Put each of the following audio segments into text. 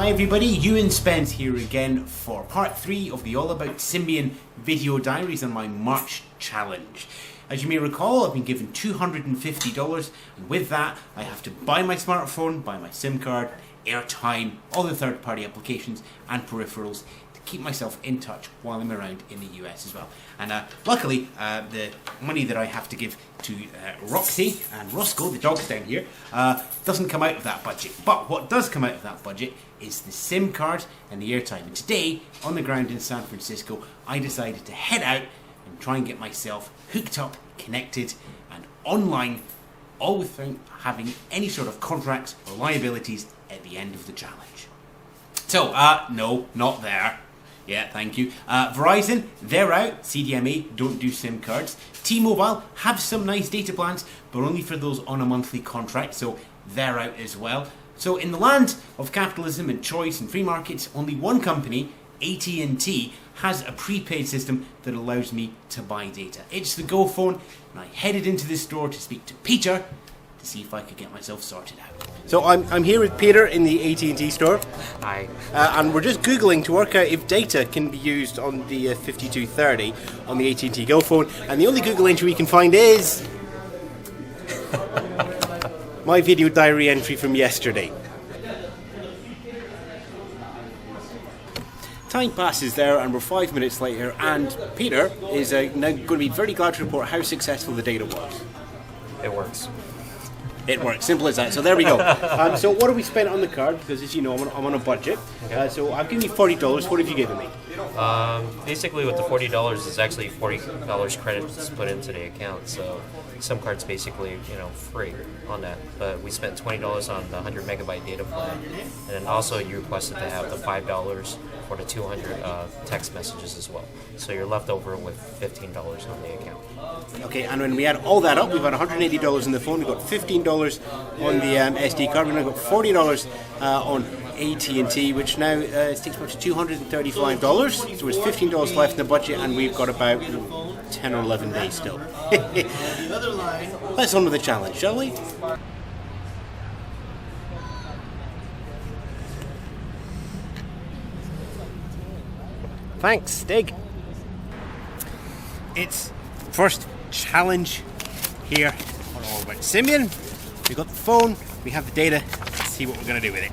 Hi everybody, Ewan Spence here again for part 3 of the All About Symbian video diaries on my March challenge. As you may recall, I've been given $250, and with that I have to buy my smartphone, buy my SIM card, airtime, all the third-party applications and peripherals to keep myself in touch while I'm around in the US as well. And luckily, the money that I have to give to Roxy and Roscoe, the dogs down here, doesn't come out of that budget. But what does come out of that budget is the SIM card and the airtime. And today, on the ground in San Francisco, I decided to head out and try and get myself hooked up, connected and online, all without having any sort of contracts or liabilities at the end of the challenge. So, no, not there. Yeah, thank you. Verizon, they're out. CDMA don't do SIM cards. T-Mobile have some nice data plans, but only for those on a monthly contract, so they're out as well. So in the land of capitalism and choice and free markets, only one company, AT&T, has a prepaid system that allows me to buy data. It's the Go phone, and I headed into this store to speak to Peter to see if I could get myself sorted out. So I'm here with Peter in the AT&T store. Hi. And we're just Googling to work out if data can be used on the 5230 on the AT&T Go phone. And the only Google entry we can find is my video diary entry from yesterday. Time passes there and we're 5 minutes later, and Peter is now going to be very glad to report how successful the data was. It works. It works, simple as that. So there we go. So what have we spent on the card? Because as you know, I'm on a budget. Okay. So I've given you $40. What have you given me? Basically, with the $40, is actually $40 credits put into the account. So SIM card's basically free on that. But we spent $20 on the 100 megabyte data plan, and then also you requested to have the $5 for the 200 text messages as well. So you're left over with $15 on the account. Okay, and when we add all that up, we've got $180 in the phone, we've got $15 on the SD card, we've now got $40 on AT&T, which now takes me up to $235. So there's $15 left in the budget, and we've got about 10 or 11 days still. Let's on with the challenge, shall we? Thanks, Stig. It's first challenge here on All About Symbian. We've got the phone, we have the data. Let's see what we're going to do with it.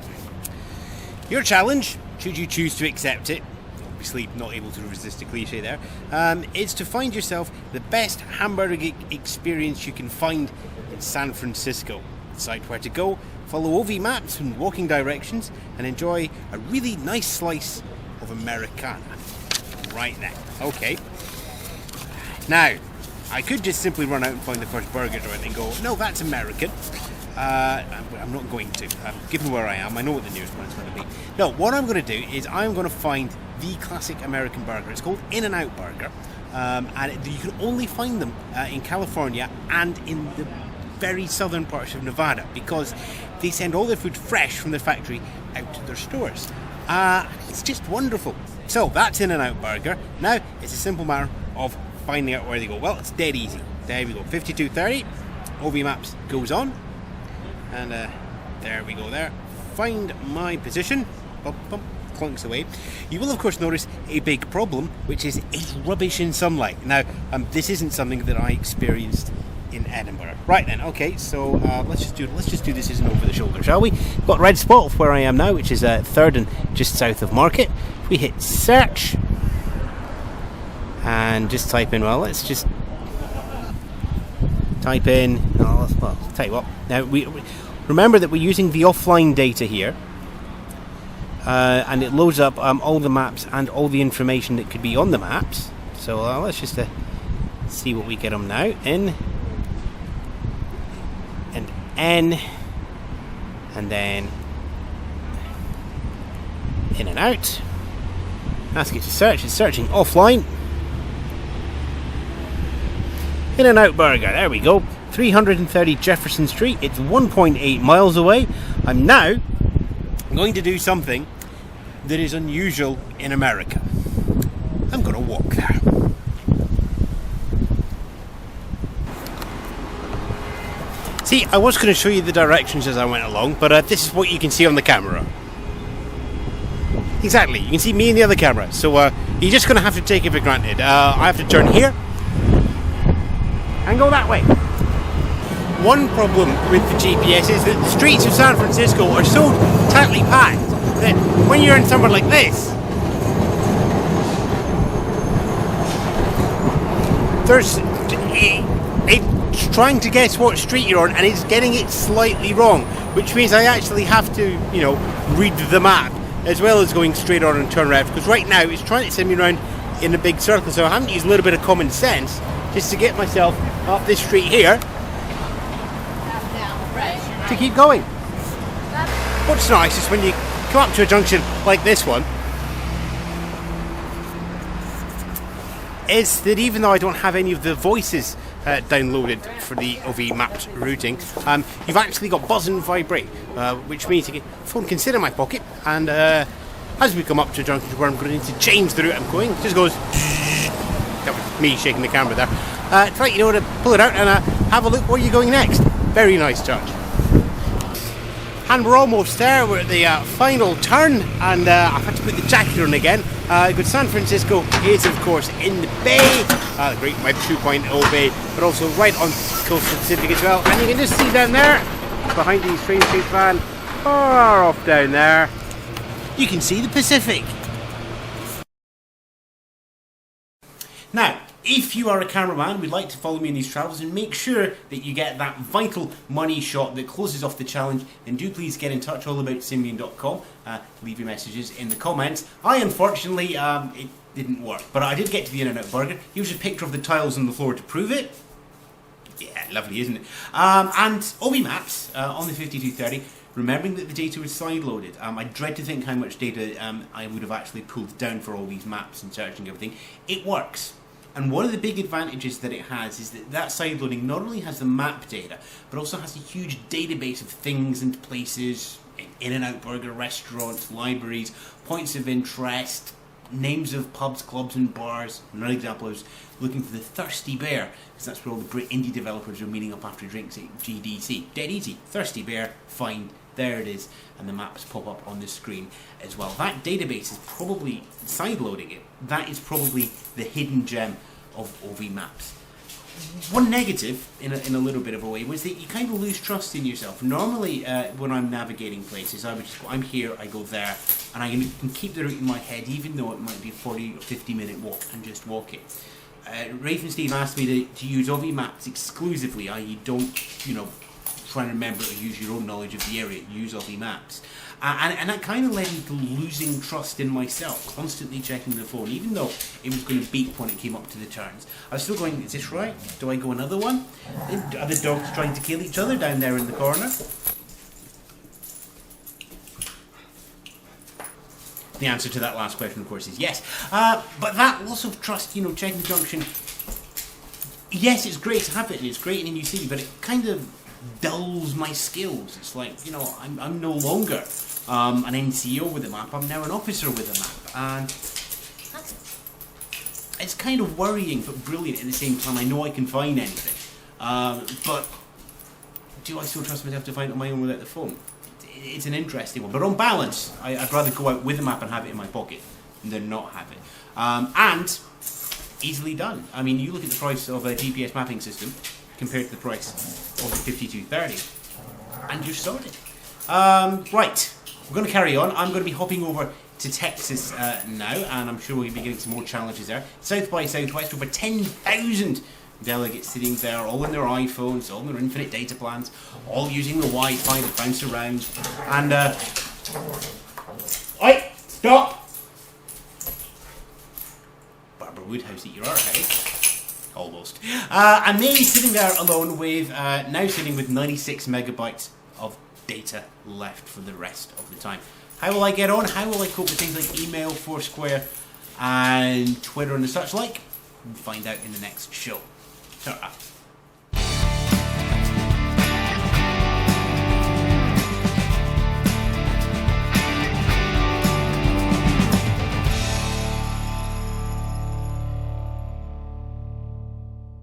Your challenge, should you choose to accept it, obviously not able to resist a cliche there, is to find yourself the best hamburger experience you can find in San Francisco. Decide where to go, follow OV maps and walking directions, and enjoy a really nice slice of Americana. Right then. Okay. Now, I could just simply run out and find the first burger joint and go, no, that's American. I'm not going to. Given where I am, I know what the nearest one is going to be. No, what I'm going to do is I'm going to find the classic American burger. It's called In-N-Out Burger. And you can only find them in California and in the very southern parts of Nevada, because they send all their food fresh from the factory out to their stores. It's just wonderful. So that's In-N-Out Burger. Now it's a simple matter of finding out where they go. Well, it's dead easy. There we go. 5230. OV Maps goes on. And there we go there. Find my position. Bump, bump, clunks away. You will of course notice a big problem, which is it's rubbish in sunlight. Now, this isn't something that I experienced in Edinburgh. Right then, okay, so let's just do this as an over the shoulder, shall we? Got a red spot of where I am now, which is 3rd and just south of Market. If we hit search and just type in, well, let's just type in, well, I'll tell you what, now we remember that we're using the offline data here, and it loads up all the maps and all the information that could be on the maps. So let's just see what we get them now. In and N, and then in and out. Ask it to search. It's searching offline. In-N-Out Burger, there we go. 330 Jefferson Street. It's 1.8 miles away. I'm now going to do something that is unusual in America. I'm going to walk there. See, I was going to show you the directions as I went along, but this is what you can see on the camera. Exactly, you can see me in the other camera, so you're just going to have to take it for granted. I have to turn here and go that way. One problem with the GPS is that the streets of San Francisco are so tightly packed that when you're in somewhere like this, it's trying to guess what street you're on and it's getting it slightly wrong, which means I actually have to, read the map as well as going straight on and turn left, because right now it's trying to send me around in a big circle, so I haven't used a little bit of common sense just to get myself up this street here to keep going. What's nice is when you come up to a junction like this one, is that even though I don't have any of the voices downloaded for the OV mapped routing, you've actually got buzz and vibrate, which means the phone can sit in my pocket, and as we come up to a junction where I'm going to change the route I'm going, it just goes. That was me shaking the camera there. To let you know to pull it out and have a look where you're going next. Very nice touch. And we're almost there. We're at the final turn, and I've had to put the jacket on again. Good San Francisco is, of course, in the bay, the Great Web 2.0 bay, but also right on the coast of the Pacific as well. And you can just see down there, behind the train chase van, far off down there, you can see the Pacific. Now, if you are a cameraman, would like to follow me in these travels and make sure that you get that vital money shot that closes off the challenge, then do please get in touch, allaboutSymbian.com. Leave your messages in the comments. Unfortunately, it didn't work, but I did get to the In-N-Out Burger. Here's a picture of the tiles on the floor to prove it. Yeah, lovely, isn't it? And OV Maps on the 5230, remembering that the data was side-loaded. I dread to think how much data I would have actually pulled down for all these maps and searching everything. It works. And one of the big advantages that it has is that side loading not only has the map data, but also has a huge database of things and places, In-N-Out Burger, restaurants, libraries, points of interest, names of pubs, clubs and bars. Another example, I was looking for the Thirsty Bear, because that's where all the Brit indie developers are meeting up after drinks at GDC. Dead easy. Thirsty Bear, find. There it is, and the maps pop up on the screen as well. That database is probably, side-loading it, that is probably the hidden gem of OV Maps. One negative, in a little bit of a way, was that you kind of lose trust in yourself. Normally, when I'm navigating places, I would just go, I'm here, I go there, and I can keep the route in my head, even though it might be a 40 or 50 minute walk, and just walk it. Rafe and Steve asked me to use OV Maps exclusively, i.e. don't, try and remember or use your own knowledge of the area, use OV Maps. And that kind of led me to losing trust in myself, constantly checking the phone, even though it was going to beep when it came up to the turns. I was still going, is this right? Do I go another one? Are the dogs trying to kill each other down there in the corner? The answer to that last question, of course, is yes. But that loss of trust, checking the junction, yes, it's great to have it, and it's great in a new city, but it kind of dulls my skills. It's like, I'm no longer an NCO with a map, I'm now an officer with a map, and it's kind of worrying but brilliant at the same time. I know I can find anything, but do I still trust myself to find it on my own without the phone? It's an interesting one, but on balance, I'd rather go out with a map and have it in my pocket than not have it. And easily done. I mean, you look at the price of a GPS mapping system compared to the price of the 5230, and you're sorted. Right, we're going to carry on. I'm going to be hopping over to Texas now, and I'm sure we'll be getting some more challenges there. South by Southwest, over 10,000 delegates sitting there, all on their iPhones, all on their infinite data plans, all using the Wi-Fi that bounce around. And, oi, stop! Barbara Woodhouse, eat your heart out. Almost. And me sitting there alone with, now sitting with 96 megabytes of data left for the rest of the time. How will I get on? How will I cope with things like email, Foursquare, and Twitter and the such like? We'll find out in the next show. Ta-ra.